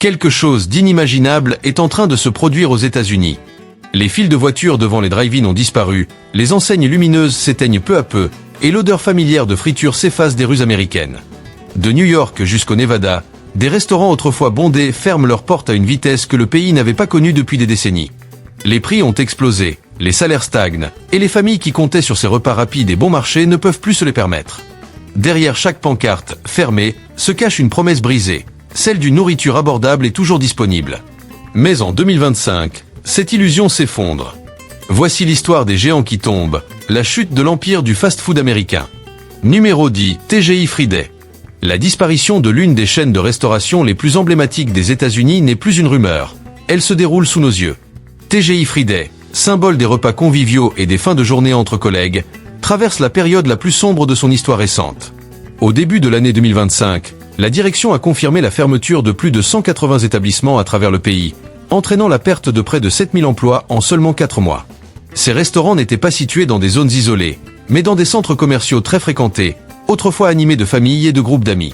Quelque chose d'inimaginable est en train de se produire aux États-Unis. Les files de voitures devant les drive-in ont disparu, les enseignes lumineuses s'éteignent peu à peu, et l'odeur familière de friture s'efface des rues américaines. De New York jusqu'au Nevada, des restaurants autrefois bondés ferment leurs portes à une vitesse que le pays n'avait pas connue depuis des décennies. Les prix ont explosé, les salaires stagnent, et les familles qui comptaient sur ces repas rapides et bon marché ne peuvent plus se les permettre. Derrière chaque pancarte, fermée, se cache une promesse brisée, celle d'une nourriture abordable et toujours disponible. Mais en 2025, cette illusion s'effondre. Voici l'histoire des géants qui tombent, la chute de l'empire du fast-food américain. Numéro 10, TGI Fridays. La disparition de l'une des chaînes de restauration les plus emblématiques des États-Unis n'est plus une rumeur. Elle se déroule sous nos yeux. TGI Fridays, symbole des repas conviviaux et des fins de journée entre collègues, traverse la période la plus sombre de son histoire récente. Au début de l'année 2025, la direction a confirmé la fermeture de plus de 180 établissements à travers le pays, entraînant la perte de près de 7000 emplois en seulement 4 mois. Ces restaurants n'étaient pas situés dans des zones isolées, mais dans des centres commerciaux très fréquentés, autrefois animés de familles et de groupes d'amis.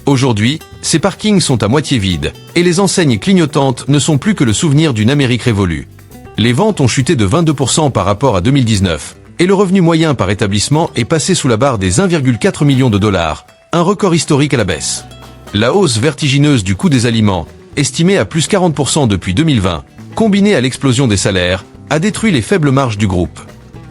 Aujourd'hui, ces parkings sont à moitié vides, et les enseignes clignotantes ne sont plus que le souvenir d'une Amérique révolue. Les ventes ont chuté de 22% par rapport à 2019, et le revenu moyen par établissement est passé sous la barre des 1,4 million de dollars, un record historique à la baisse. La hausse vertigineuse du coût des aliments, estimée à plus 40% depuis 2020, combinée à l'explosion des salaires, a détruit les faibles marges du groupe.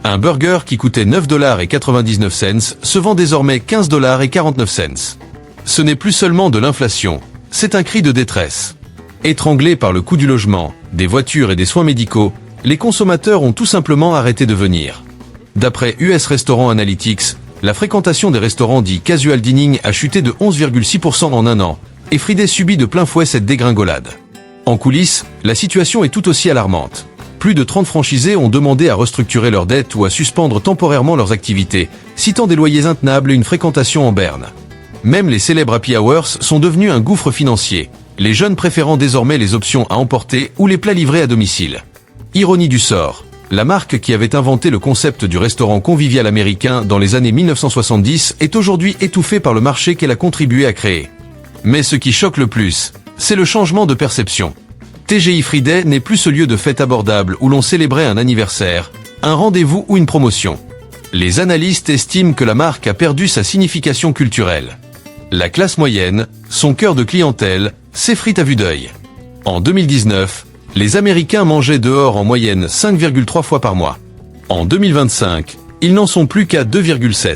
Un burger qui coûtait 9,99$ se vend désormais 15,49$. Ce n'est plus seulement de l'inflation, c'est un cri de détresse. Étranglés par le coût du logement, des voitures et des soins médicaux, les consommateurs ont tout simplement arrêté de venir. D'après US Restaurant Analytics, la fréquentation des restaurants dits casual dining a chuté de 11,6% en un an, et Fridays subit de plein fouet cette dégringolade. En coulisses, la situation est tout aussi alarmante. Plus de 30 franchisés ont demandé à restructurer leurs dettes ou à suspendre temporairement leurs activités, citant des loyers intenables et une fréquentation en berne. Même les célèbres happy hours sont devenus un gouffre financier, les jeunes préférant désormais les options à emporter ou les plats livrés à domicile. Ironie du sort, la marque qui avait inventé le concept du restaurant convivial américain dans les années 1970 est aujourd'hui étouffée par le marché qu'elle a contribué à créer. Mais ce qui choque le plus, c'est le changement de perception. TGI Fridays n'est plus ce lieu de fête abordable où l'on célébrait un anniversaire, un rendez-vous ou une promotion. Les analystes estiment que la marque a perdu sa signification culturelle. La classe moyenne, son cœur de clientèle, s'effrite à vue d'œil. En 2019, les Américains mangeaient dehors en moyenne 5,3 fois par mois. En 2025, ils n'en sont plus qu'à 2,7.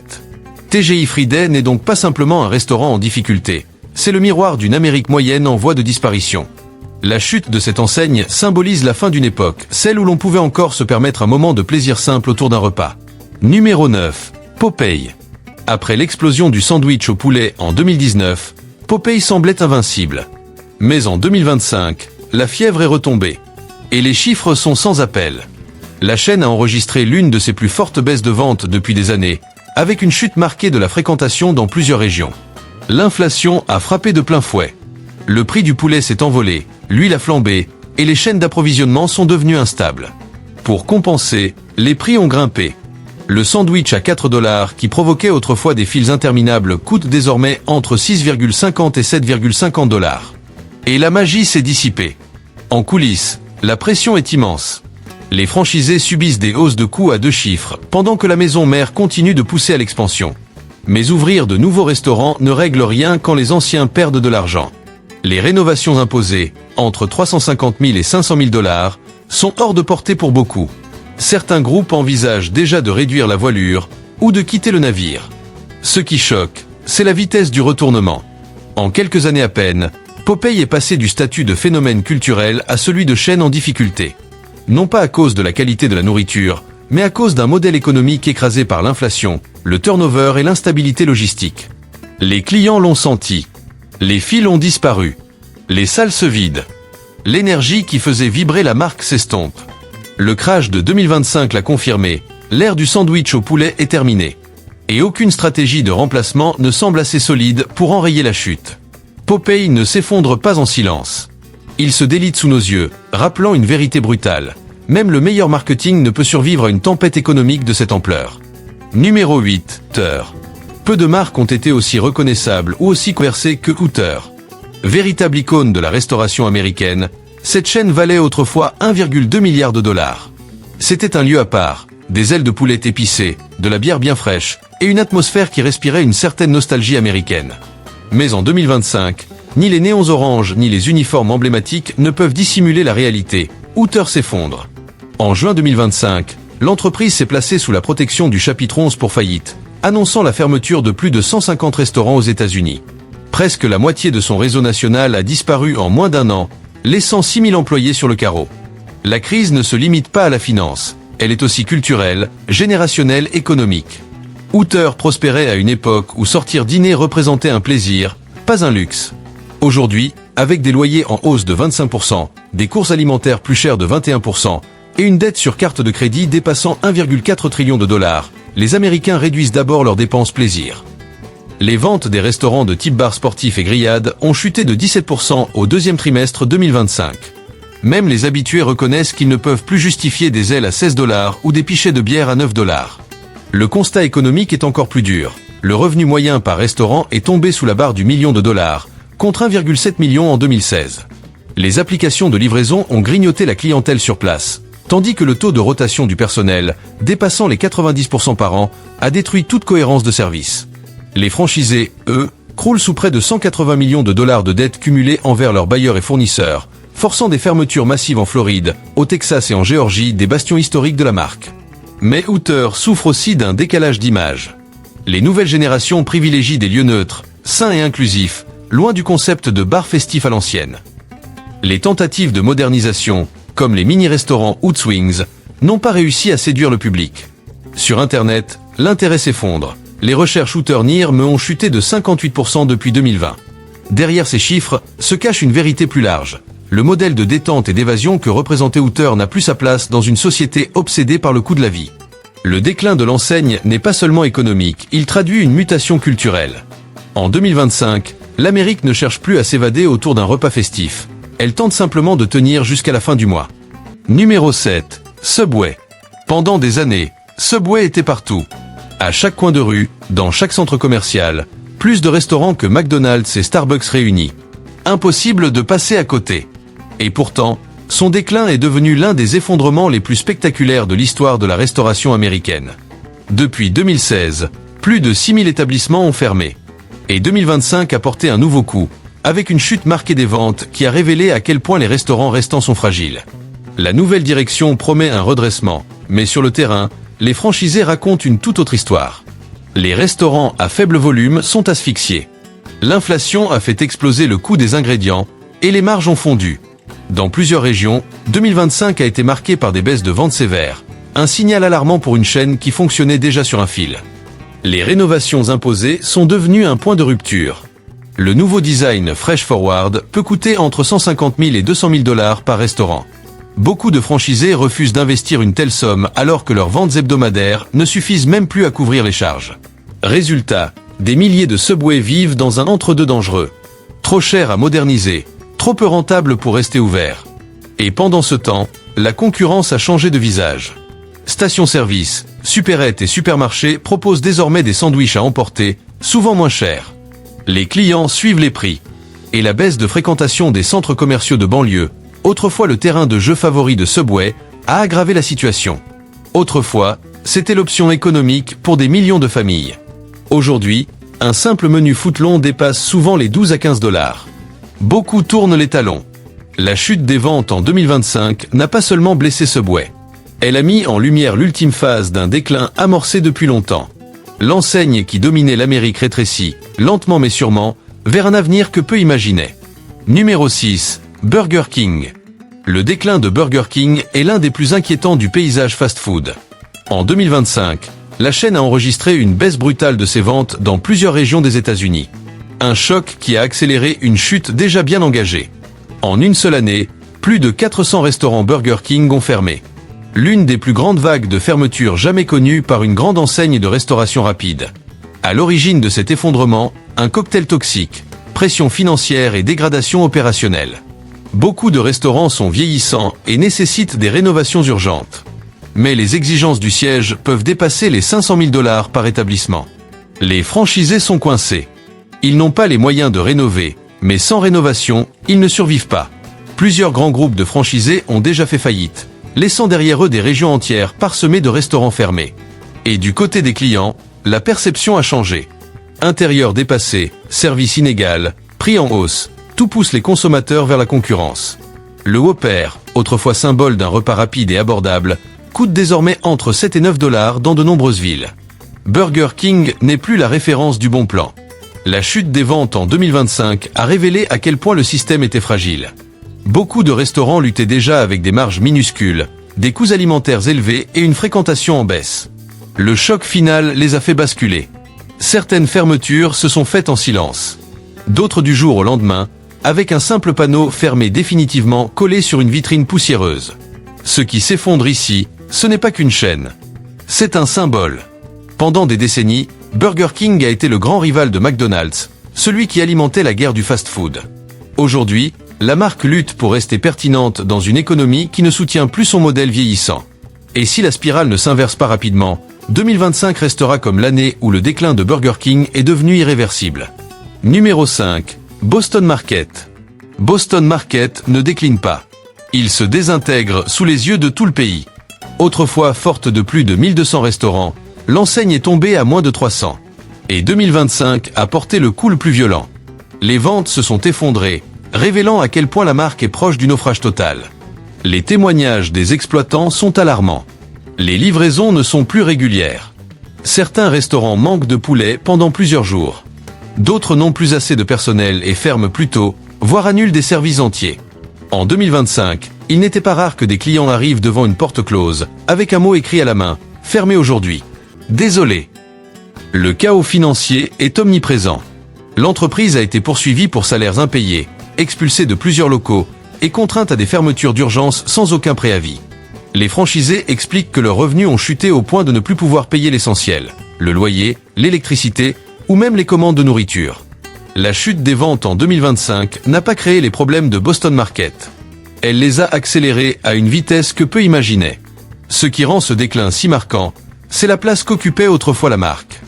TGI Fridays n'est donc pas simplement un restaurant en difficulté, c'est le miroir d'une Amérique moyenne en voie de disparition. La chute de cette enseigne symbolise la fin d'une époque, celle où l'on pouvait encore se permettre un moment de plaisir simple autour d'un repas. Numéro 9. Popeye. Après l'explosion du sandwich au poulet en 2019, Popeye semblait invincible. Mais en 2025, la fièvre est retombée. Et les chiffres sont sans appel. La chaîne a enregistré l'une de ses plus fortes baisses de vente depuis des années, avec une chute marquée de la fréquentation dans plusieurs régions. L'inflation a frappé de plein fouet. Le prix du poulet s'est envolé, l'huile a flambé, et les chaînes d'approvisionnement sont devenues instables. Pour compenser, les prix ont grimpé. Le sandwich à 4 $, qui provoquait autrefois des files interminables, coûte désormais entre 6,50 et 7,50 $. Et la magie s'est dissipée. En coulisses, la pression est immense. Les franchisés subissent des hausses de coûts à 2 chiffres, pendant que la maison mère continue de pousser à l'expansion. Mais ouvrir de nouveaux restaurants ne règle rien quand les anciens perdent de l'argent. Les rénovations imposées, entre 350 000 et 500 000 $, sont hors de portée pour beaucoup. Certains groupes envisagent déjà de réduire la voilure ou de quitter le navire. Ce qui choque, c'est la vitesse du retournement. En quelques années à peine, Popeye est passé du statut de phénomène culturel à celui de chaîne en difficulté. Non pas à cause de la qualité de la nourriture, mais à cause d'un modèle économique écrasé par l'inflation, le turnover et l'instabilité logistique. Les clients l'ont senti. Les files ont disparu. Les salles se vident. L'énergie qui faisait vibrer la marque s'estompe. Le crash de 2025 l'a confirmé, l'ère du sandwich au poulet est terminée. Et aucune stratégie de remplacement ne semble assez solide pour enrayer la chute. Popeye ne s'effondre pas en silence. Il se délite sous nos yeux, rappelant une vérité brutale. Même le meilleur marketing ne peut survivre à une tempête économique de cette ampleur. Numéro 8, Hooter. Peu de marques ont été aussi reconnaissables ou aussi conversées que Hooter. Véritable icône de la restauration américaine, cette chaîne valait autrefois 1,2 milliard de dollars. C'était un lieu à part, des ailes de poulet épicées, de la bière bien fraîche, et une atmosphère qui respirait une certaine nostalgie américaine. Mais en 2025, ni les néons oranges ni les uniformes emblématiques ne peuvent dissimuler la réalité. Hooters s'effondre. En juin 2025, l'entreprise s'est placée sous la protection du chapitre 11 pour faillite, annonçant la fermeture de plus de 150 restaurants aux États-Unis. Presque la moitié de son réseau national a disparu en moins d'un an, laissant 6000 employés sur le carreau. La crise ne se limite pas à la finance, elle est aussi culturelle, générationnelle, économique. Hooters prospérait à une époque où sortir dîner représentait un plaisir, pas un luxe. Aujourd'hui, avec des loyers en hausse de 25%, des courses alimentaires plus chères de 21% et une dette sur carte de crédit dépassant 1,4 trillion de dollars, les Américains réduisent d'abord leurs dépenses plaisir. Les ventes des restaurants de type bar sportif et grillades ont chuté de 17% au deuxième trimestre 2025. Même les habitués reconnaissent qu'ils ne peuvent plus justifier des ailes à 16 $ ou des pichets de bière à 9 $. Le constat économique est encore plus dur. Le revenu moyen par restaurant est tombé sous la barre du million de dollars, contre 1,7 million en 2016. Les applications de livraison ont grignoté la clientèle sur place, tandis que le taux de rotation du personnel, dépassant les 90% par an, a détruit toute cohérence de service. Les franchisés, eux, croulent sous près de 180 millions de dollars de dettes cumulées envers leurs bailleurs et fournisseurs, forçant des fermetures massives en Floride, au Texas et en Géorgie, des bastions historiques de la marque. Mais Hooters souffre aussi d'un décalage d'image. Les nouvelles générations privilégient des lieux neutres, sains et inclusifs, loin du concept de bar festif à l'ancienne. Les tentatives de modernisation, comme les mini-restaurants Hootswings, n'ont pas réussi à séduire le public. Sur Internet, l'intérêt s'effondre. Les recherches Hooters Near Me ont chuté de 58% depuis 2020. Derrière ces chiffres se cache une vérité plus large. Le modèle de détente et d'évasion que représentait Hooters n'a plus sa place dans une société obsédée par le coût de la vie. Le déclin de l'enseigne n'est pas seulement économique, il traduit une mutation culturelle. En 2025, l'Amérique ne cherche plus à s'évader autour d'un repas festif. Elle tente simplement de tenir jusqu'à la fin du mois. Numéro 7. Subway. Pendant des années, Subway était partout. À chaque coin de rue, dans chaque centre commercial, plus de restaurants que McDonald's et Starbucks réunis. Impossible de passer à côté. Et pourtant, son déclin est devenu l'un des effondrements les plus spectaculaires de l'histoire de la restauration américaine. Depuis 2016, plus de 6000 établissements ont fermé. Et 2025 a porté un nouveau coup, avec une chute marquée des ventes qui a révélé à quel point les restaurants restants sont fragiles. La nouvelle direction promet un redressement, mais sur le terrain, les franchisés racontent une toute autre histoire. Les restaurants à faible volume sont asphyxiés. L'inflation a fait exploser le coût des ingrédients et les marges ont fondu. Dans plusieurs régions, 2025 a été marqué par des baisses de ventes sévères, un signal alarmant pour une chaîne qui fonctionnait déjà sur un fil. Les rénovations imposées sont devenues un point de rupture. Le nouveau design Fresh Forward peut coûter entre 150 000 et 200 000 $ par restaurant. Beaucoup de franchisés refusent d'investir une telle somme alors que leurs ventes hebdomadaires ne suffisent même plus à couvrir les charges. Résultat, des milliers de Subway vivent dans un entre-deux dangereux. Trop cher à moderniser, trop peu rentable pour rester ouvert. Et pendant ce temps, la concurrence a changé de visage. Stations-service, supérettes et supermarchés proposent désormais des sandwichs à emporter, souvent moins chers. Les clients suivent les prix. Et la baisse de fréquentation des centres commerciaux de banlieue, autrefois le terrain de jeu favori de Subway, a aggravé la situation. Autrefois, c'était l'option économique pour des millions de familles. Aujourd'hui, un simple menu footlong dépasse souvent les 12 à 15 $. Beaucoup tournent les talons. La chute des ventes en 2025 n'a pas seulement blessé Subway. Elle a mis en lumière l'ultime phase d'un déclin amorcé depuis longtemps. L'enseigne qui dominait l'Amérique rétrécit, lentement mais sûrement, vers un avenir que peu imaginaient. Numéro 6. Burger King. Le déclin de Burger King est l'un des plus inquiétants du paysage fast-food. En 2025, la chaîne a enregistré une baisse brutale de ses ventes dans plusieurs régions des États-Unis. Un choc qui a accéléré une chute déjà bien engagée. En une seule année, plus de 400 restaurants Burger King ont fermé. L'une des plus grandes vagues de fermetures jamais connues par une grande enseigne de restauration rapide. À l'origine de cet effondrement, un cocktail toxique, pression financière et dégradation opérationnelle. Beaucoup de restaurants sont vieillissants et nécessitent des rénovations urgentes. Mais les exigences du siège peuvent dépasser les 500 000 $ par établissement. Les franchisés sont coincés. Ils n'ont pas les moyens de rénover, Mais sans rénovation, ils ne survivent pas. Plusieurs grands groupes de franchisés ont déjà fait faillite, laissant derrière eux des régions entières parsemées de restaurants fermés. Et du côté des clients, la perception a changé. Intérieur dépassé, service inégal, prix en hausse, tout pousse les consommateurs vers la concurrence. Le Whopper, autrefois symbole d'un repas rapide et abordable, coûte désormais entre 7 et 9 $ dans de nombreuses villes. Burger King n'est plus la référence du bon plan. La chute des ventes en 2025 a révélé à quel point le système était fragile. Beaucoup de restaurants luttaient déjà avec des marges minuscules, des coûts alimentaires élevés et une fréquentation en baisse. Le choc final les a fait basculer. Certaines fermetures se sont faites en silence. D'autres du jour au lendemain, avec un simple panneau fermé définitivement collé sur une vitrine poussiéreuse. Ce qui s'effondre ici, ce n'est pas qu'une chaîne. C'est un symbole. Pendant des décennies, Burger King a été le grand rival de McDonald's, celui qui alimentait la guerre du fast-food. Aujourd'hui, la marque lutte pour rester pertinente dans une économie qui ne soutient plus son modèle vieillissant. Et si la spirale ne s'inverse pas rapidement, 2025 restera comme l'année où le déclin de Burger King est devenu irréversible. Numéro 5. Boston Market. Boston Market ne décline pas. Il se désintègre sous les yeux de tout le pays. Autrefois forte de plus de 1200 restaurants, l'enseigne est tombée à moins de 300. Et 2025 a porté le coup le plus violent. Les ventes se sont effondrées, révélant à quel point la marque est proche du naufrage total. Les témoignages des exploitants sont alarmants. Les livraisons ne sont plus régulières. Certains restaurants manquent de poulet pendant plusieurs jours. D'autres n'ont plus assez de personnel et ferment plus tôt, voire annulent des services entiers. En 2025, il n'était pas rare que des clients arrivent devant une porte close, avec un mot écrit à la main, « Fermé aujourd'hui ». Désolé. Le chaos financier est omniprésent. L'entreprise a été poursuivie pour salaires impayés, expulsée de plusieurs locaux et contrainte à des fermetures d'urgence sans aucun préavis. Les franchisés expliquent que leurs revenus ont chuté au point de ne plus pouvoir payer l'essentiel, le loyer, l'électricité ou même les commandes de nourriture. La chute des ventes en 2025 n'a pas créé les problèmes de Boston Market. Elle les a accélérés à une vitesse que peu imaginaient. Ce qui rend ce déclin si marquant, c'est la place qu'occupait autrefois la marque.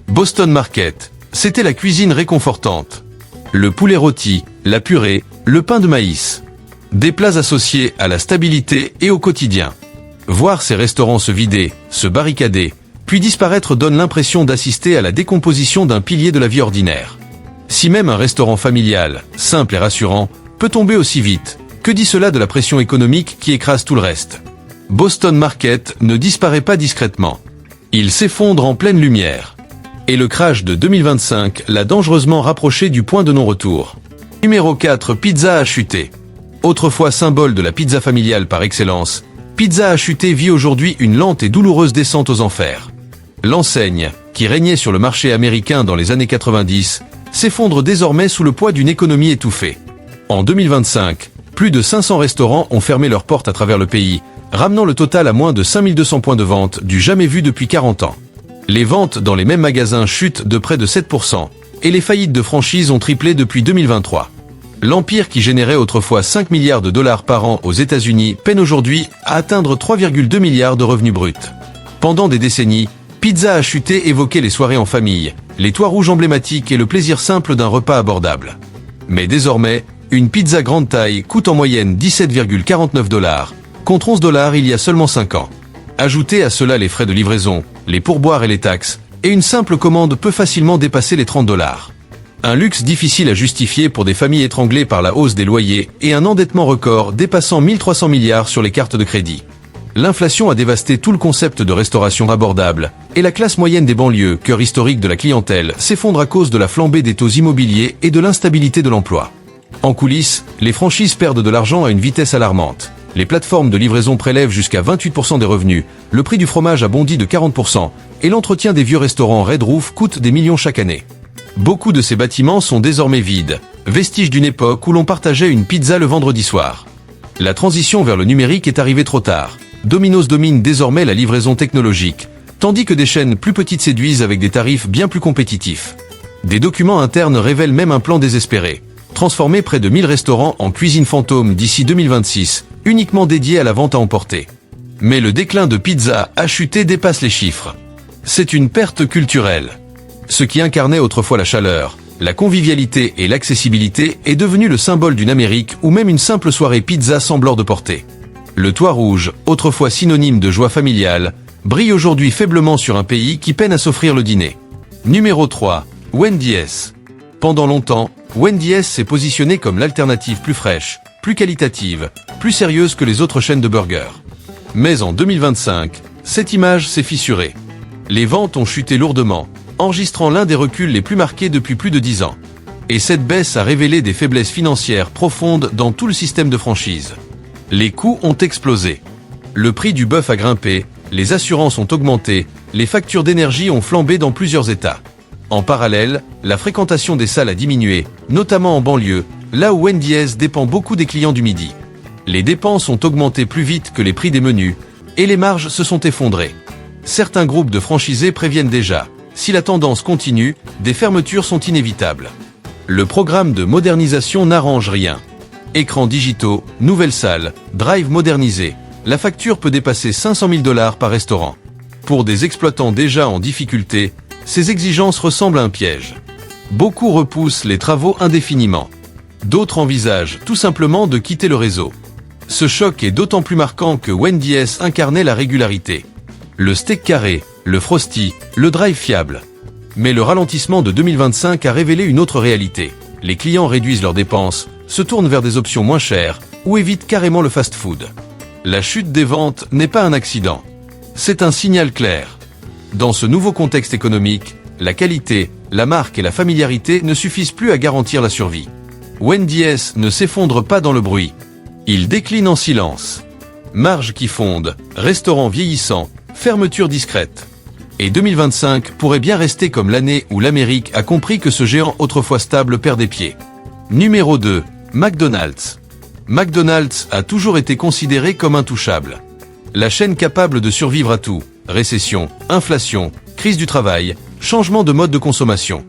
Boston Market, c'était la cuisine réconfortante. Le poulet rôti, la purée, le pain de maïs. Des plats associés à la stabilité et au quotidien. Voir ces restaurants se vider, se barricader, puis disparaître donne l'impression d'assister à la décomposition d'un pilier de la vie ordinaire. Si même un restaurant familial, simple et rassurant, peut tomber aussi vite, que dit cela de la pression économique qui écrase tout le reste? Boston Market ne disparaît pas discrètement. Il s'effondre en pleine lumière. Et le crash de 2025 l'a dangereusement rapproché du point de non-retour. Numéro 4. Pizza a chuté. Autrefois symbole de la pizza familiale par excellence, Pizza a chuté vit aujourd'hui une lente et douloureuse descente aux enfers. L'enseigne, qui régnait sur le marché américain dans les années 90, s'effondre désormais sous le poids d'une économie étouffée. En 2025, plus de 500 restaurants ont fermé leurs portes à travers le pays, ramenant le total à moins de 5200 points de vente du jamais vu depuis 40 ans. Les ventes dans les mêmes magasins chutent de près de 7%, et les faillites de franchises ont triplé depuis 2023. L'empire qui générait autrefois 5 milliards de dollars par an aux États-Unis peine aujourd'hui à atteindre 3,2 milliards de revenus bruts. Pendant des décennies, Pizza a chuté évoquait les soirées en famille, les toits rouges emblématiques et le plaisir simple d'un repas abordable. Mais désormais, une pizza grande taille coûte en moyenne 17,49 $, contre 11 $ il y a seulement 5 ans. Ajoutez à cela les frais de livraison, les pourboires et les taxes, et une simple commande peut facilement dépasser les 30 $. Un luxe difficile à justifier pour des familles étranglées par la hausse des loyers et un endettement record dépassant 1300 milliards sur les cartes de crédit. L'inflation a dévasté tout le concept de restauration abordable, et la classe moyenne des banlieues, cœur historique de la clientèle, s'effondre à cause de la flambée des taux immobiliers et de l'instabilité de l'emploi. En coulisses, les franchises perdent de l'argent à une vitesse alarmante. Les plateformes de livraison prélèvent jusqu'à 28% des revenus, le prix du fromage a bondi de 40%, et l'entretien des vieux restaurants Red Roof coûte des millions chaque année. Beaucoup de ces bâtiments sont désormais vides, vestiges d'une époque où l'on partageait une pizza le vendredi soir. La transition vers le numérique est arrivée trop tard. Domino's domine désormais la livraison technologique, tandis que des chaînes plus petites séduisent avec des tarifs bien plus compétitifs. Des documents internes révèlent même un plan désespéré. Transformer près de 1000 restaurants en cuisine fantôme d'ici 2026, uniquement dédiés à la vente à emporter. Mais le déclin de Pizza a chuté dépasse les chiffres. C'est une perte culturelle. Ce qui incarnait autrefois la chaleur, La convivialité et l'accessibilité est devenue le symbole d'une Amérique où même une simple soirée pizza semble hors de portée. Le toit rouge, autrefois synonyme de joie familiale, brille aujourd'hui faiblement sur un pays qui peine à s'offrir le dîner. Numéro 3. Wendy's. Pendant longtemps, Wendy's s'est positionné comme l'alternative plus fraîche, plus qualitative, plus sérieuse que les autres chaînes de burgers. Mais en 2025, cette image s'est fissurée. Les ventes ont chuté lourdement, enregistrant l'un des reculs les plus marqués depuis plus de 10 ans. Et cette baisse a révélé des faiblesses financières profondes dans tout le système de franchise. Les coûts ont explosé. Le prix du bœuf a grimpé, les assurances ont augmenté, les factures d'énergie ont flambé dans plusieurs États. En parallèle, la fréquentation des salles a diminué, notamment en banlieue, là où Wendy's dépend beaucoup des clients du midi. Les dépenses ont augmenté plus vite que les prix des menus, et les marges se sont effondrées. Certains groupes de franchisés préviennent déjà. Si la tendance continue, des fermetures sont inévitables. Le programme de modernisation n'arrange rien. Écrans digitaux, nouvelles salles, drive modernisés. La facture peut dépasser 500 000 $ par restaurant. Pour des exploitants déjà en difficulté, ces exigences ressemblent à un piège. Beaucoup repoussent les travaux indéfiniment. D'autres envisagent tout simplement de quitter le réseau. Ce choc est d'autant plus marquant que Wendy's incarnait la régularité. Le steak carré, le frosty, le drive fiable. Mais le ralentissement de 2025 a révélé une autre réalité. Les clients réduisent leurs dépenses, se tournent vers des options moins chères ou évitent carrément le fast-food. La chute des ventes n'est pas un accident. C'est un signal clair. Dans ce nouveau contexte économique, la qualité, la marque et la familiarité ne suffisent plus à garantir la survie. Wendy's ne s'effondre pas dans le bruit. Il décline en silence. Marges qui fondent, restaurants vieillissants, fermeture discrète. Et 2025 pourrait bien rester comme l'année où l'Amérique a compris que ce géant autrefois stable perd des pieds. Numéro 2. McDonald's. McDonald's a toujours été considéré comme intouchable. La chaîne capable de survivre à tout. Récession, inflation, crise du travail, changement de mode de consommation.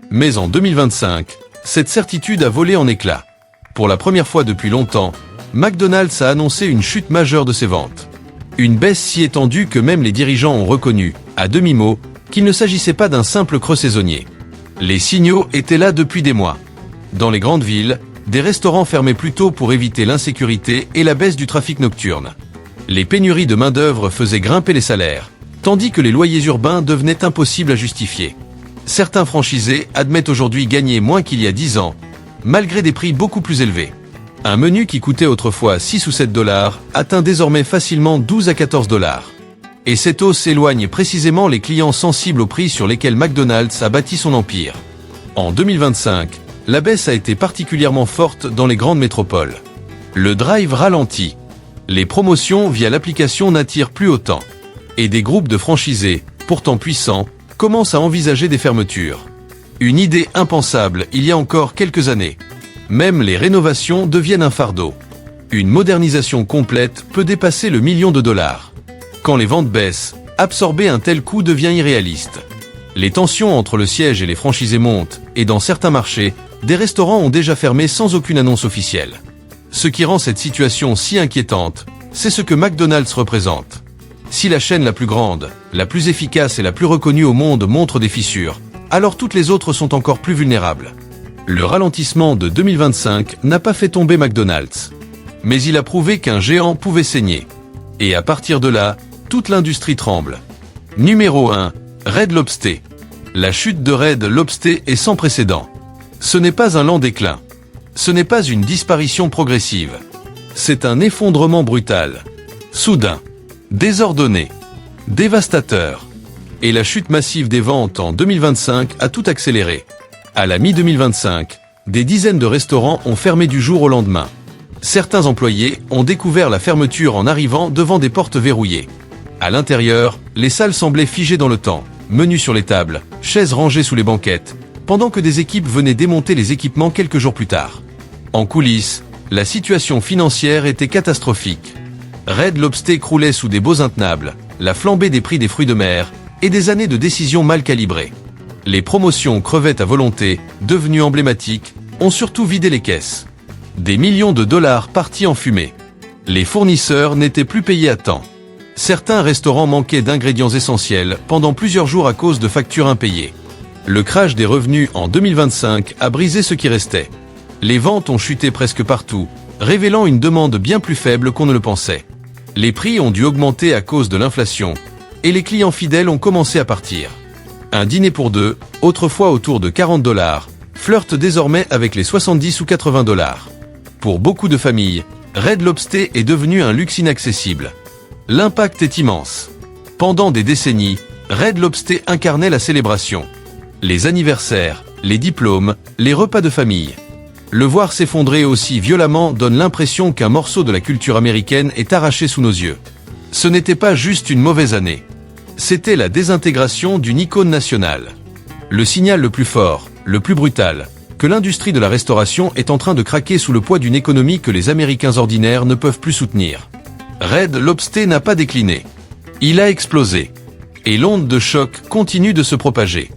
Mais en 2025, cette certitude a volé en éclats. Pour la première fois depuis longtemps, McDonald's a annoncé une chute majeure de ses ventes. Une baisse si étendue que même les dirigeants ont reconnu, à demi-mot, qu'il ne s'agissait pas d'un simple creux saisonnier. Les signaux étaient là depuis des mois. Dans les grandes villes, des restaurants fermaient plus tôt pour éviter l'insécurité et la baisse du trafic nocturne. Les pénuries de main-d'œuvre faisaient grimper les salaires, tandis que les loyers urbains devenaient impossibles à justifier. Certains franchisés admettent aujourd'hui gagner moins qu'il y a 10 ans, malgré des prix beaucoup plus élevés. Un menu qui coûtait autrefois 6 ou 7 $ atteint désormais facilement 12 à 14 $. Et cette hausse éloigne précisément les clients sensibles aux prix sur lesquels McDonald's a bâti son empire. En 2025, la baisse a été particulièrement forte dans les grandes métropoles. Le drive ralentit. Les promotions via l'application n'attirent plus autant. Et des groupes de franchisés, pourtant puissants, commencent à envisager des fermetures. Une idée impensable il y a encore quelques années. Même les rénovations deviennent un fardeau. Une modernisation complète peut dépasser le $1 million. Quand les ventes baissent, absorber un tel coût devient irréaliste. Les tensions entre le siège et les franchisés montent, et dans certains marchés, des restaurants ont déjà fermé sans aucune annonce officielle. Ce qui rend cette situation si inquiétante, c'est ce que McDonald's représente. Si la chaîne la plus grande, la plus efficace et la plus reconnue au monde montre des fissures, alors toutes les autres sont encore plus vulnérables. Le ralentissement de 2025 n'a pas fait tomber McDonald's. Mais il a prouvé qu'un géant pouvait saigner. Et à partir de là, toute l'industrie tremble. Numéro 1. Red Lobster. La chute de Red Lobster est sans précédent. Ce n'est pas un lent déclin. Ce n'est pas une disparition progressive. C'est un effondrement brutal. Soudain. Désordonné. Dévastateur. Et la chute massive des ventes en 2025 a tout accéléré. À la mi-2025, des dizaines de restaurants ont fermé du jour au lendemain. Certains employés ont découvert la fermeture en arrivant devant des portes verrouillées. À l'intérieur, les salles semblaient figées dans le temps, menus sur les tables, chaises rangées sous les banquettes, pendant que des équipes venaient démonter les équipements quelques jours plus tard. En coulisses, la situation financière était catastrophique. Red Lobster croulait sous des baux intenables, la flambée des prix des fruits de mer, et des années de décisions mal calibrées. Les promotions crevettes à volonté, devenues emblématiques, ont surtout vidé les caisses. Des millions de dollars partis en fumée. Les fournisseurs n'étaient plus payés à temps. Certains restaurants manquaient d'ingrédients essentiels pendant plusieurs jours à cause de factures impayées. Le crash des revenus en 2025 a brisé ce qui restait. Les ventes ont chuté presque partout, révélant une demande bien plus faible qu'on ne le pensait. Les prix ont dû augmenter à cause de l'inflation, et les clients fidèles ont commencé à partir. Un dîner pour deux, autrefois autour de 40 $, flirte désormais avec les 70 ou 80 $. Pour beaucoup de familles, Red Lobster est devenu un luxe inaccessible. L'impact est immense. Pendant des décennies, Red Lobster incarnait la célébration. Les anniversaires, les diplômes, les repas de famille. Le voir s'effondrer aussi violemment donne l'impression qu'un morceau de la culture américaine est arraché sous nos yeux. Ce n'était pas juste une mauvaise année. C'était la désintégration d'une icône nationale. Le signal le plus fort, le plus brutal, que l'industrie de la restauration est en train de craquer sous le poids d'une économie que les Américains ordinaires ne peuvent plus soutenir. Red Lobster n'a pas décliné. Il a explosé. Et l'onde de choc continue de se propager.